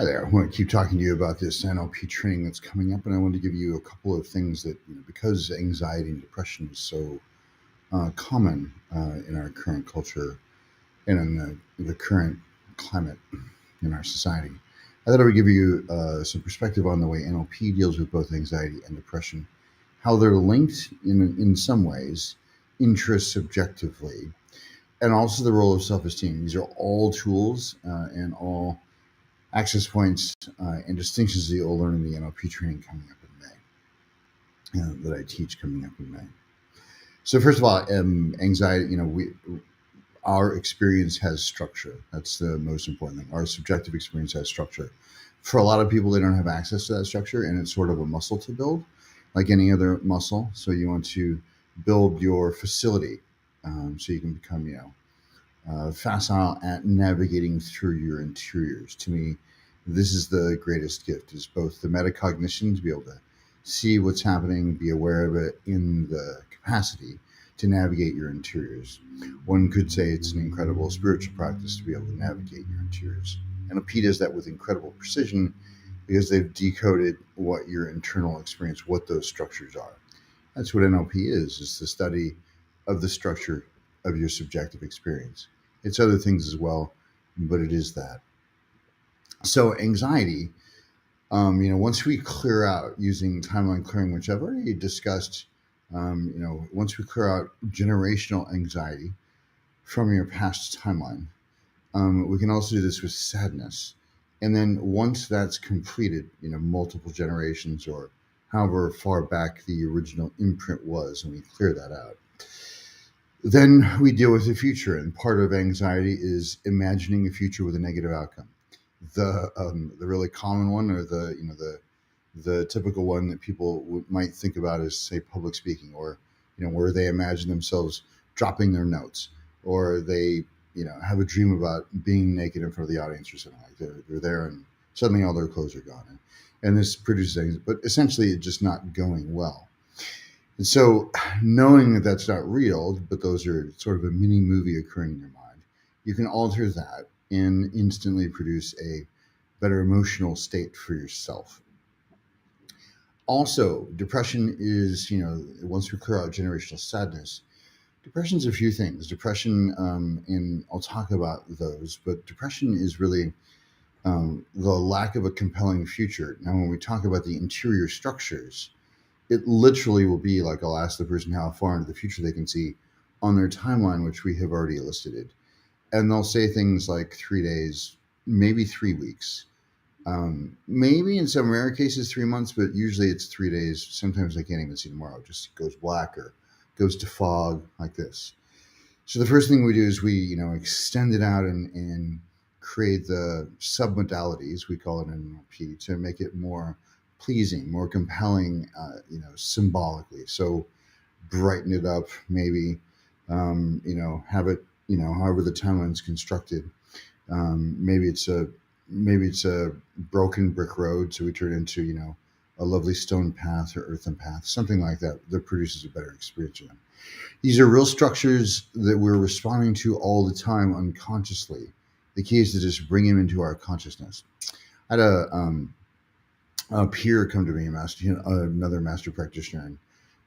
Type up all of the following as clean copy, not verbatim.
Hi there. I want to keep talking to you about this NLP training that's coming up, and I want to give you a couple of things that, because anxiety and depression is so common in our current culture and in the current climate in our society. I thought I would give you some perspective on the way NLP deals with both anxiety and depression, how they're linked in some ways, intra-subjectively, and also the role of self-esteem. These are all tools and all access points and distinctions that you'll learn in the NLP training coming up in May, that I teach coming up in May. So first of all, anxiety, our experience has structure. That's the most important thing. Our subjective experience has structure. For a lot of people, they don't have access to that structure, and it's sort of a muscle to build, like any other muscle. So you want to build your facility so you can become, facile at navigating through your interiors. To me, this is the greatest gift, is both the metacognition, to be able to see what's happening, be aware of it, in the capacity to navigate your interiors. One could say it's an incredible spiritual practice to be able to navigate your interiors. NLP does that with incredible precision because they've decoded what your internal experience, what those structures are. That's what NLP is the study of the structure of your subjective experience. It's other things as well, but it is that. So anxiety, once we clear out using timeline clearing, which I've already discussed, once we clear out generational anxiety from your past timeline, we can also do this with sadness. And then once that's completed, multiple generations or however far back the original imprint was, and we clear that out, then we deal with the future. And part of anxiety is imagining a future with a negative outcome. The really common one, or the typical one that people might think about, is, say, public speaking, or where they imagine themselves dropping their notes, or they have a dream about being naked in front of the audience or something. Like they're there and suddenly all their clothes are gone, and this produces things, but essentially it's just not going well. And so, knowing that that's not real, but those are sort of a mini movie occurring in your mind, you can alter that and instantly produce a better emotional state for yourself. Also, depression is, once we clear out generational sadness, depression is a few things. Depression, and I'll talk about those, but depression is really the lack of a compelling future. Now, when we talk about the interior structures, it literally will be like, I'll ask the person how far into the future they can see on their timeline, which we have already elicited. And they'll say things like 3 days, maybe 3 weeks, maybe in some rare cases 3 months, but usually it's 3 days. Sometimes they can't even see tomorrow. It just goes black or goes to fog, like this. So the first thing we do is we, extend it out and create the submodalities, we call it in NLP, to make it more pleasing, more compelling, symbolically. So brighten it up, maybe, have it, however the timeline's constructed. Maybe it's a broken brick road, so we turn it into, a lovely stone path or earthen path, something like that produces a better experience for them. These are real structures that we're responding to all the time unconsciously. The key is to just bring them into our consciousness. I had a peer come to me, another master practitioner, and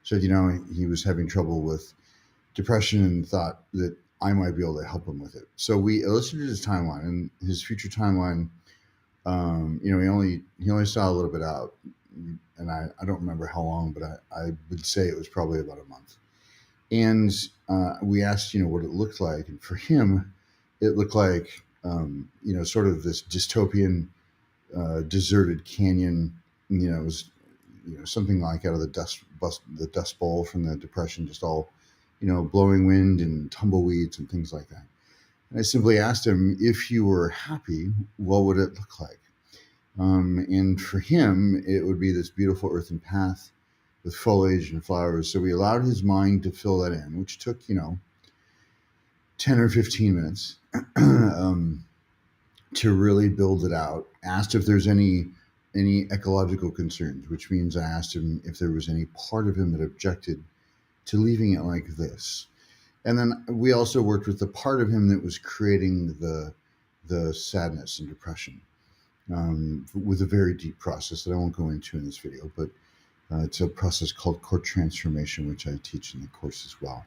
said, he was having trouble with depression and thought that I might be able to help him with it. So we illustrated his timeline, and his future timeline, he only saw a little bit out, and I don't remember how long, but I would say it was probably about a month. And we asked, what it looked like, and for him, it looked like, sort of this dystopian, deserted canyon. It was, something like out of the dust bowl from the Depression, just all, blowing wind and tumbleweeds and things like that. And I simply asked him, if you were happy, what would it look like? And for him, it would be this beautiful earthen path with foliage and flowers. So we allowed his mind to fill that in, which took, 10 or 15 minutes to really build it out. Asked if there's any ecological concerns, which means I asked him if there was any part of him that objected to leaving it like this. And then we also worked with the part of him that was creating the sadness and depression. with a very deep process that I won't go into in this video, but it's a process called core transformation, which I teach in the course as well.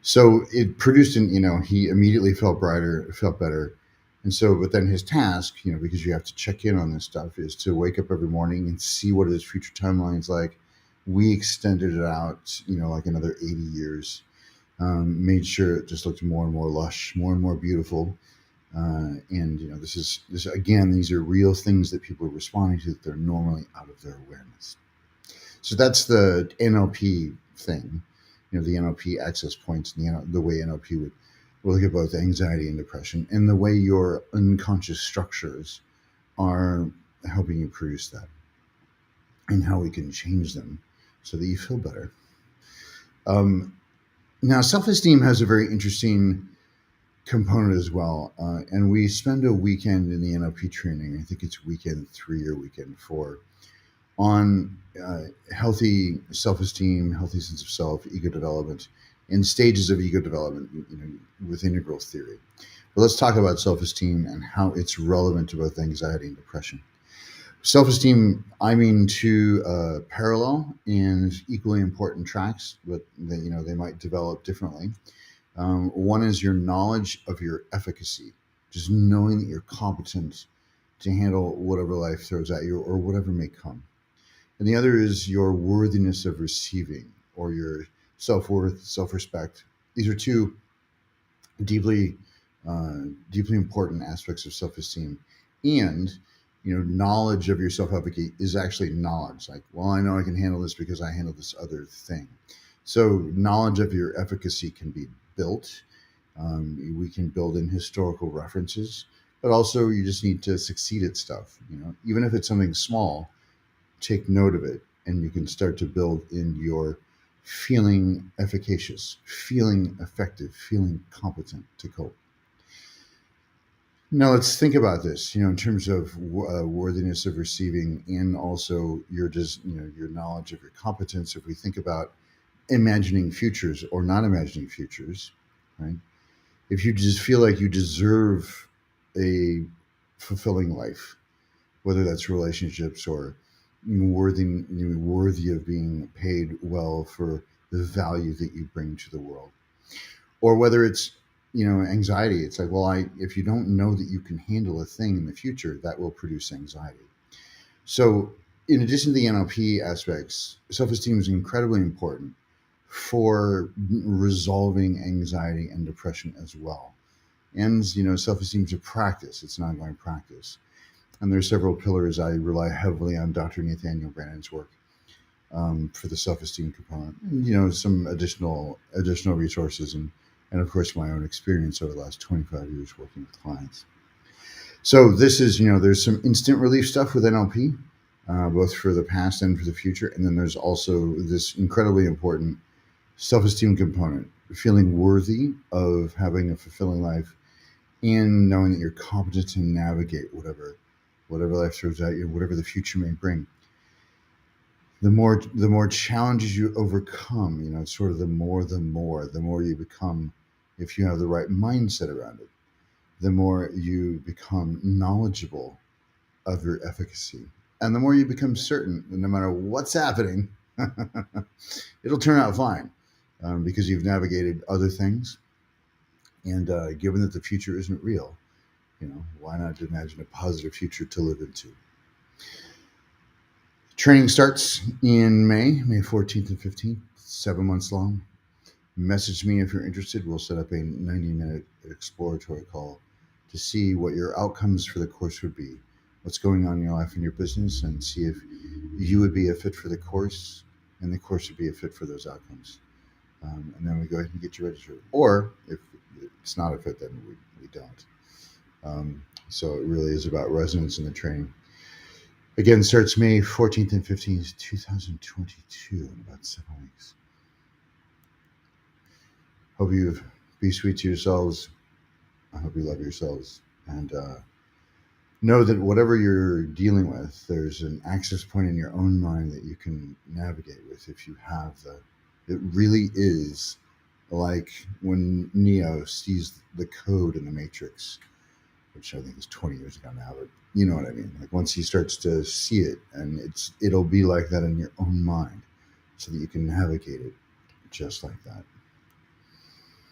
So it produced he immediately felt brighter, felt better. And so, but then his task, because you have to check in on this stuff, is to wake up every morning and see what his future timeline's like. We extended it out, like another 80 years, made sure it just looked more and more lush, more and more beautiful. And this again, these are real things that people are responding to that they're normally out of their awareness. So that's the NLP thing, the NLP access points, and the way NLP would look at both anxiety and depression, and the way your unconscious structures are helping you produce that, and how we can change them so that you feel better. Now, self-esteem has a very interesting component as well, and we spend a weekend in the NLP training. I think it's weekend 3 or weekend 4 on healthy self-esteem, healthy sense of self, ego development, and stages of ego development, with integral theory. But let's talk about self-esteem and how it's relevant to both anxiety and depression. Self-esteem, I mean, two parallel and equally important tracks, but they might develop differently. One is your knowledge of your efficacy, just knowing that you're competent to handle whatever life throws at you or whatever may come. And the other is your worthiness of receiving, or your self-worth, self-respect. These are two deeply important aspects of self-esteem. And knowledge of your self-efficacy is actually knowledge. Like, well, I know I can handle this because I handle this other thing. So knowledge of your efficacy can be built. We can build in historical references, but also you just need to succeed at stuff. Even if it's something small, take note of it, and you can start to build in your feeling efficacious, feeling effective, feeling competent to cope. Now let's think about this, in terms of worthiness of receiving, and also your knowledge of your competence. If we think about imagining futures or not imagining futures, right? If you just feel like you deserve a fulfilling life, whether that's relationships or worthy of being paid well for the value that you bring to the world, or whether it's anxiety. It's like, well, if you don't know that you can handle a thing in the future, that will produce anxiety. So in addition to the NLP aspects, self-esteem is incredibly important for resolving anxiety and depression as well. And self-esteem is a practice. It's an ongoing practice. And there's several pillars. I rely heavily on Dr. Nathaniel Brannan's work for the self-esteem component. And, some additional resources, and of course my own experience over the last 25 years working with clients. So this is, there's some instant relief stuff with NLP, both for the past and for the future. And then there's also this incredibly important self-esteem component, feeling worthy of having a fulfilling life, and knowing that you're competent to navigate whatever life throws at you, whatever the future may bring. The more challenges you overcome, it's sort of the more you become, if you have the right mindset around it, the more you become knowledgeable of your efficacy. And the more you become certain that no matter what's happening, it'll turn out fine, because you've navigated other things. And given that the future isn't real, why not imagine a positive future to live into? Training starts in May 14th and 15th, 7 months long. Message me if you're interested. We'll set up a 90-minute exploratory call to see what your outcomes for the course would be, what's going on in your life and your business, and see if you would be a fit for the course and the course would be a fit for those outcomes. And then we go ahead and get you registered. Or if it's not a fit, then we don't. So it really is about resonance in the training. Again, starts May 14th and 15th, 2022, in about 7 weeks. Hope you be sweet to yourselves. I hope you love yourselves. And know that whatever you're dealing with, there's an access point in your own mind that you can navigate with if you have it really is like when Neo sees the code in the Matrix, which I think is 20 years ago now, but You know what I mean? Like once he starts to see it, and it'll be like that in your own mind, so that you can navigate it just like that.